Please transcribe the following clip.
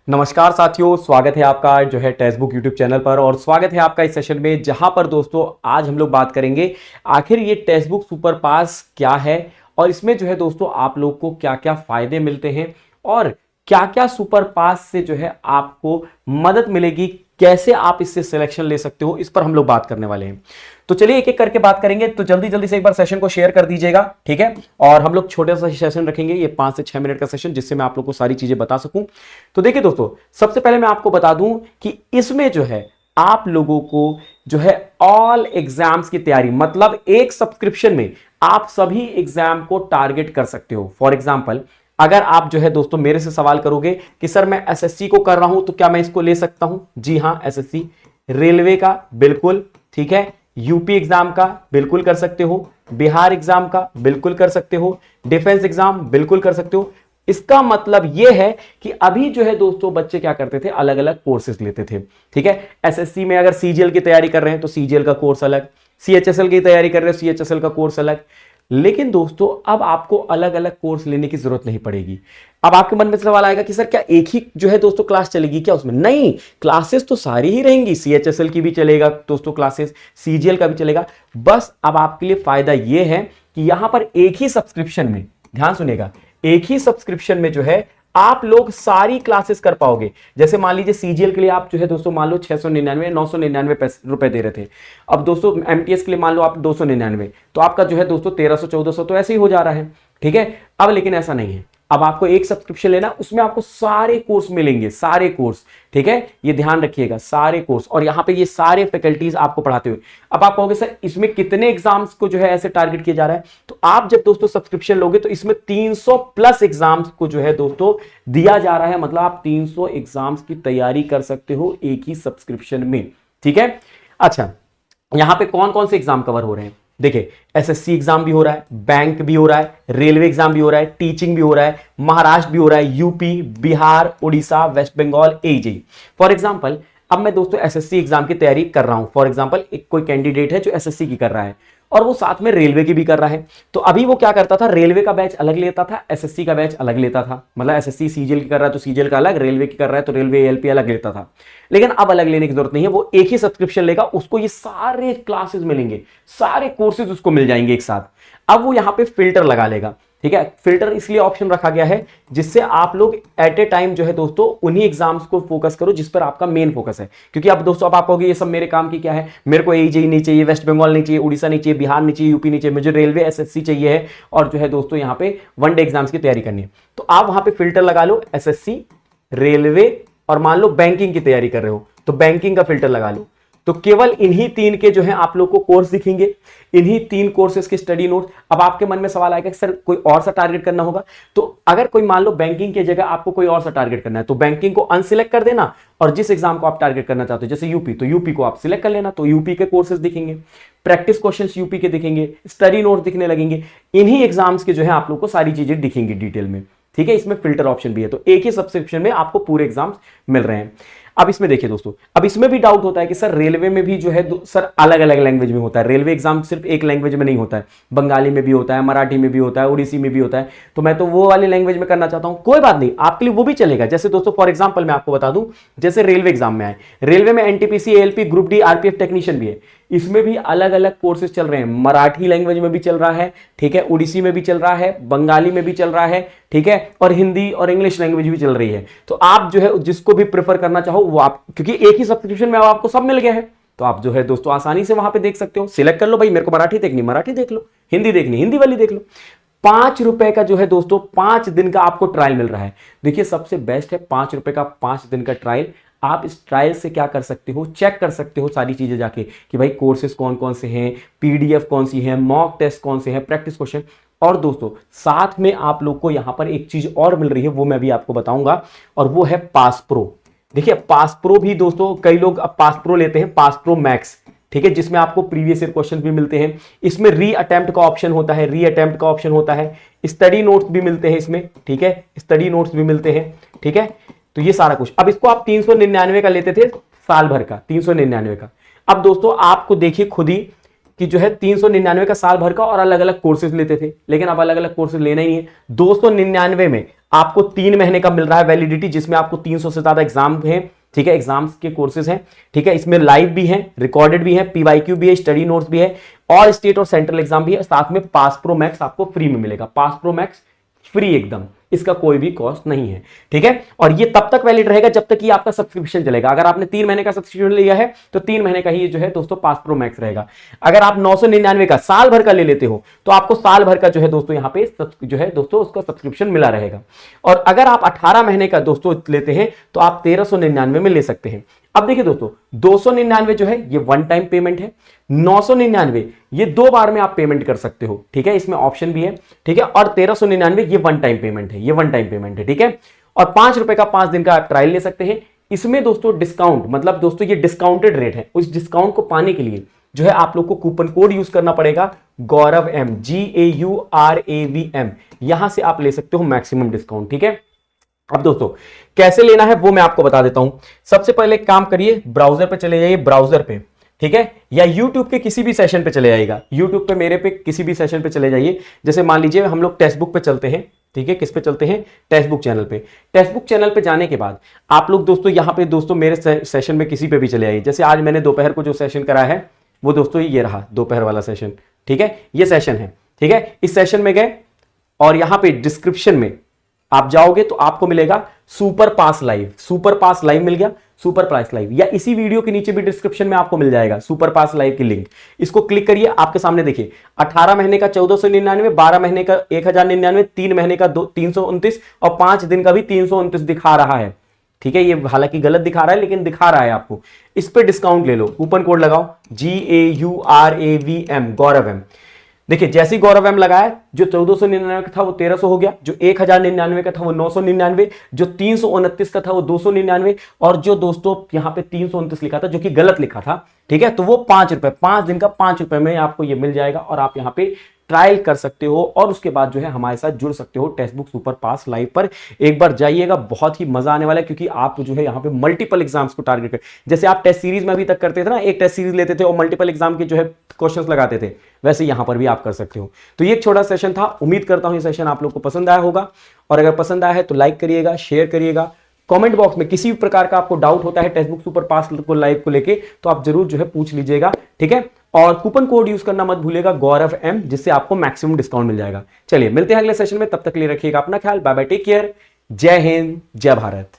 नमस्कार साथियों, स्वागत है आपका जो है टेक्स्टबुक यूट्यूब चैनल पर और स्वागत है आपका इस सेशन में जहां पर दोस्तों आज हम लोग बात करेंगे आखिर ये टेक्स्टबुक सुपर पास क्या है और इसमें जो है दोस्तों आप लोग को क्या क्या फायदे मिलते हैं और क्या क्या सुपर पास से जो है आपको मदद मिलेगी, कैसे आप इससे सिलेक्शन ले सकते हो, इस पर हम लोग बात करने वाले हैं। तो चलिए एक एक करके बात करेंगे। तो जल्दी जल्दी से एक बार सेशन को शेयर कर दीजिएगा, ठीक है। और हम लोग छोटा सा सेशन रखेंगे, ये 5 से 6 मिनट का सेशन, जिससे मैं आप लोग को सारी चीजें बता सकूं। तो देखिए दोस्तों, सबसे पहले मैं आपको बता दूं कि इसमें जो है आप लोगों को जो है ऑल एग्जाम्स की तैयारी, मतलब एक सब्सक्रिप्शन में आप सभी एग्जाम को टारगेट कर सकते हो। फॉर एग्जाम्पल, अगर आप जो है दोस्तों मेरे से सवाल करोगे कि सर मैं एसएससी को कर रहा हूं तो क्या मैं इसको ले सकता हूं? जी हां, एसएससी, रेलवे का बिल्कुल, ठीक है, यूपी एग्जाम का बिल्कुल कर सकते हो, बिहार एग्जाम का बिल्कुल कर सकते हो, डिफेंस एग्जाम बिल्कुल कर सकते हो। इसका मतलब यह है कि अभी जो है दोस्तों बच्चे क्या करते थे, अलग अलग कोर्सेज लेते थे, ठीक है। एसएससी में अगर सीजीएल की तैयारी कर रहे हैं तो सीजीएल का कोर्स अलग, सीएचएसएल की तैयारी कर रहे हो सीएचएसएल का कोर्स अलग। लेकिन दोस्तों अब आपको अलग अलग कोर्स लेने की जरूरत नहीं पड़ेगी। अब आपके मन में सवाल आएगा कि सर क्या एक ही जो है दोस्तों क्लास चलेगी क्या उसमें? नहीं, क्लासेस तो सारी ही रहेंगी, सीएचएसएल की भी चलेगा दोस्तों क्लासेस, सीजीएल का भी चलेगा। बस अब आपके लिए फायदा यह है कि यहां पर एक ही सब्सक्रिप्शन में, ध्यान सुनिएगा, एक ही सब्सक्रिप्शन में जो है आप लोग सारी क्लासेस कर पाओगे। जैसे मान लीजिए सीजीएल के लिए आप जो है दोस्तों मान लो 699 999 रुपए दे रहे थे, अब दोस्तों एमटीएस के लिए मान लो आप 299, तो आपका जो है दोस्तों 1300 1400 तो ऐसे ही हो जा रहा है, ठीक है। अब लेकिन ऐसा नहीं है, अब आपको एक सब्सक्रिप्शन लेना, उसमें आपको सारे कोर्स मिलेंगे, सारे कोर्स, ठीक है, ये ध्यान रखिएगा, सारे कोर्स। और यहां पे ये सारे फैकल्टीज आपको पढ़ाते हुए। अब आप कहोगे सर इसमें कितने एग्जाम्स को जो है ऐसे टारगेट किया जा रहा है? तो आप जब दोस्तों सब्सक्रिप्शन लोगे तो इसमें 300 प्लस एग्जाम्स को जो है दोस्तों दिया जा रहा है, मतलब आप 300 एग्जाम्स की तैयारी कर सकते हो एक ही सब्सक्रिप्शन में, ठीक है। अच्छा, यहां पे कौन कौन से एग्जाम कवर हो रहे हैं? देखिए, एसएससी एग्जाम भी हो रहा है, बैंक भी हो रहा है, रेलवे एग्जाम भी हो रहा है, टीचिंग भी हो रहा है, महाराष्ट्र भी हो रहा है, यूपी, बिहार, उड़ीसा, वेस्ट बंगाल, एजेई। फॉर एग्जांपल, अब मैं दोस्तों एसएससी एग्जाम की तैयारी कर रहा हूं। फॉर एग्जांपल, एक कोई कैंडिडेट है जो एसएससी की कर रहा है और वो साथ में रेलवे की भी कर रहा है। तो अभी वो क्या करता था, रेलवे का बैच अलग लेता था, एसएससी का बैच अलग लेता था, मतलब एसएससी सीजीएल की कर रहा है तो सीजीएल का अलग, रेलवे की कर रहा है तो रेलवे एएलपी अलग लेता था। लेकिन अब अलग लेने की जरूरत नहीं है, वो एक ही सब्सक्रिप्शन लेगा, उसको ये सारे क्लासेस मिलेंगे, सारे कोर्सेज उसको मिल जाएंगे एक साथ। अब वो यहां पे फिल्टर लगा लेगा, ठीक है। फिल्टर इसलिए ऑप्शन रखा गया है जिससे आप लोग एट ए टाइम जो है दोस्तों उन्हीं एग्जाम्स को फोकस करो जिस पर आपका मेन फोकस है। क्योंकि अब दोस्तों अब आप कहोगे ये सब मेरे काम की क्या है, मेरे को एजेई नहीं चाहिए, वेस्ट बंगाल नहीं चाहिए, उड़ीसा नहीं चाहिए, बिहार नहीं चाहिए, यूपी नहीं चाहिए, मुझे रेलवे एसएससी चाहिए है और जो है दोस्तों यहाँ पे वनडे एग्जाम्स की तैयारी करनी है। तो आप वहां पे फिल्टर लगा लो, एसएससी, रेलवे, और मान लो बैंकिंग की तैयारी कर रहे हो तो बैंकिंग का फिल्टर लगा लो। तो केवल इन्हीं 3 के जो है आप लोग को कोर्स दिखेंगे, इन्हीं 3 कोर्सेज के स्टडी नोट। अब आपके मन में सवाल आएगा कि सर कोई और सा टारगेट करना होगा, तो अगर कोई मान लो बैंकिंग की जगह आपको कोई और सा टारगेट करना है तो बैंकिंग को अनसिलेक्ट कर देना और जिस एग्जाम को आप टारगेट करना चाहते हो, जैसे यूपी, तो यूपी को आप सिलेक्ट कर लेना, तो यूपी के कोर्सेज दिखेंगे, प्रैक्टिस क्वेश्चंस यूपी के दिखेंगे, स्टडी नोट दिखने लगेंगे, इन्हीं एग्जाम्स के जो है आप लोग को सारी चीजें दिखेंगी डिटेल में, ठीक है। इसमें फिल्टर ऑप्शन भी है, तो एक ही सब्सक्रिप्शन में आपको पूरे एग्जाम्स मिल रहे हैं। अब इसमें देखिए दोस्तों, अब इसमें भी डाउट होता है कि सर रेलवे में भी जो है सर अलग अलग लैंग्वेज में होता है, रेलवे एग्जाम सिर्फ एक लैंग्वेज में नहीं होता है, बंगाली में भी होता है, मराठी में भी होता है, उड़ीसी में भी होता है, तो मैं तो वो वाली लैंग्वेज में करना चाहता हूं। कोई बात नहीं, आपके लिए वो भी चलेगा। जैसे दोस्तों फॉर एग्जाम्पल मैं आपको बता दूं, जैसे रेलवे एग्जाम में आए, रेलवे में NTPC, ALP, group D, RPF technician भी है, इसमें भी अलग अलग कोर्सेज चल रहे हैं। मराठी लैंग्वेज में भी चल रहा है, ठीक है, उड़ीसी में भी चल रहा है, बंगाली में भी चल रहा है, ठीक है, और हिंदी और इंग्लिश लैंग्वेज भी चल रही है। तो आप जो है जिसको भी प्रेफर करना चाहो वो आप, क्योंकि एक ही सब्सक्रिप्शन में आपको सब मिल गया है, तो आप जो है दोस्तों आसानी से वहां पे देख सकते हो, सिलेक्ट कर लो, भाई मेरे को मराठी देखनी, मराठी देख लो, हिंदी देखनी, हिंदी वाली देख लो। 5 रुपए का जो है दोस्तों 5 दिन का आपको ट्रायल मिल रहा है। देखिए सबसे बेस्ट है 5 रुपए का 5 दिन का ट्रायल। आप इस ट्रायल से क्या कर सकते हो, चेक कर सकते हो सारी चीजें जाके कि भाई कोर्सेज कौन कौन से हैं, पीडीएफ कौन सी है, मॉक टेस्ट कौन से हैं, प्रैक्टिस क्वेश्चन। और दोस्तों साथ में आप लोग को यहां पर एक चीज और मिल रही है, वो मैं भी आपको बताऊंगा, और वो है पास प्रो। देखिए पास प्रो भी दोस्तों कई लोग अब पास प्रो लेते हैं, पास प्रो मैक्स, ठीक है, जिसमें आपको प्रीवियस ईयर क्वेश्चन भी मिलते हैं। इसमें री अटेम्प्ट का ऑप्शन होता है, री अटेम्प्ट का ऑप्शन होता है, स्टडी नोट्स भी मिलते हैं इसमें, ठीक है, स्टडी नोट्स भी मिलते हैं, ठीक है। तो ये सारा कुछ, अब इसको आप 399 का लेते थे साल भर का, 399 का। अब दोस्तों आपको देखिए खुद ही कि जो है 399 का साल भर का और अलग अलग कोर्सेज लेते थे, लेकिन अब अलग अलग कोर्सेज लेना ही है। 299 में आपको 3 महीने का मिल रहा है वैलिडिटी, जिसमें आपको 300 से ज्यादा एग्जाम है, ठीक है, एग्जाम्स के कोर्सेज हैं, ठीक है, इसमें लाइव भी है, रिकॉर्डेड भी है, पीवाईक्यू भी है, स्टडी नोट्स भी है, और स्टेट और सेंट्रल एग्जाम भी है, साथ में पास प्रो मैक्स आपको फ्री में मिलेगा, पास प्रो मैक्स फ्री एकदम, इसका कोई भी कॉस्ट नहीं है, ठीक है। और ये तब तक वैलिड रहेगा जब तक कि आपका सब्सक्रिप्शन चलेगा। अगर आपने 3 महीने का सब्सक्रिप्शन लिया है तो 3 महीने का ही ये जो है दोस्तों पास प्रो मैक्स रहेगा। अगर आप 999 का साल भर का ले लेते हो तो आपको साल भर का जो है दोस्तों यहाँ पे जो है दोस्तों उसका सब्सक्रिप्शन मिला रहेगा। और अगर आप 18 महीने का दोस्तों लेते हैं तो आप 1399 में ले सकते हैं। अब देखिए दोस्तों 299 जो है ये वन टाइम पेमेंट है, 999 ये 2 बार में आप पेमेंट कर सकते हो, ठीक है, इसमें ऑप्शन भी है, ठीक है, और 1399 ये वन टाइम पेमेंट है, ये वन टाइम पेमेंट है, ठीक है। और 5 रुपए का 5 दिन का आप ट्रायल ले सकते हैं। इसमें दोस्तों डिस्काउंट, मतलब दोस्तों ये डिस्काउंटेड रेट है, उस डिस्काउंट को पाने के लिए जो है आप लोग को कूपन कोड यूज करना पड़ेगा गौरव एम, GAURAVM, यहां से आप ले सकते हो मैक्सिमम डिस्काउंट, ठीक है। अब दोस्तों कैसे लेना है वो मैं आपको बता देता हूं। सबसे पहले काम करिए, ब्राउजर पे चले जाइए, ब्राउजर पे, ठीक है, या YouTube के किसी भी सेशन पे चले जाइएगा, YouTube पे मेरे पे किसी भी सेशन पे चले जाइए। जैसे मान लीजिए हम लोग टेक्स्ट बुक पे चलते हैं, ठीक है, किस पे चलते हैं, टेक्स्ट बुक चैनल पे। टेक्स्ट बुक चैनल पे जाने के बाद आप लोग दोस्तों यहाँ पे दोस्तों मेरे सेशन में किसी पे भी चले आइए। जैसे आज मैंने दोपहर को जो सेशन कराया है वो दोस्तों ये रहा दोपहर वाला सेशन, ठीक है, ये सेशन है, ठीक है। इस सेशन में गए और यहां पे डिस्क्रिप्शन में आप जाओगे तो आपको मिलेगा सुपर पास लाइव, सुपर पास लाइव मिल गया, सुपर पास लाइव, या इसी वीडियो के नीचे भी डिस्क्रिप्शन में आपको मिल जाएगा सुपर पास लाइव की लिंक। इसको क्लिक करिए, आपके सामने देखिए 18 महीने का 1499, 12 महीने का 1099, 3 महीने का 329 और 5 दिन का भी 329 दिखा रहा है, ठीक है। ये हालांकि गलत दिखा रहा है लेकिन दिखा रहा है आपको। इस पे डिस्काउंट ले लो, कूपन कोड लगाओ GAURAVM, गौरव एम। देखिए जैसे ही गौरव एम लगाया, जो 1499 का था वो 1300 हो गया, जो 1099 का था वो 999, जो 329 का था वो 299, और जो दोस्तों यहां पे 329 लिखा था जो कि गलत लिखा था, ठीक है, तो वो 5 रुपए, 5 दिन का 5 रुपए में आपको ये मिल जाएगा और आप यहाँ पे ट्रायल कर सकते हो और उसके बाद जो है हमारे साथ जुड़ सकते हो टेक्स्ट बुक सुपर पास लाइव पर। एक बार जाइएगा, बहुत ही मजा आने वाला है, क्योंकि आप जो है यहाँ पे मल्टीपल एग्जाम्स को टारगेट कर, जैसे आप टेस्ट सीरीज में अभी तक करते थे ना, एक टेस्ट सीरीज लेते थे और मल्टीपल एग्जाम के जो है क्वेश्चंस लगाते थे, वैसे यहां पर भी आप कर सकते हो। तो ये एक छोटा सेशन था, उम्मीद करता हूं ये सेशन आप लोग को पसंद आया होगा, और अगर पसंद आया है तो लाइक करिएगा, शेयर करिएगा। कमेंट बॉक्स में किसी भी प्रकार का आपको डाउट होता है टेक्स्ट बुक सुपर पास को लाइव को लेके तो आप जरूर जो है पूछ लीजिएगा, ठीक है। और कूपन कोड यूज करना मत भूलिएगा गौरव एम, जिससे आपको मैक्सिमम डिस्काउंट मिल जाएगा। चलिए मिलते हैं अगले सेशन में, तब तक के लिए रखिएगा अपना ख्याल, बाय बाय, टेक केयर, जय हिंद, जय भारत।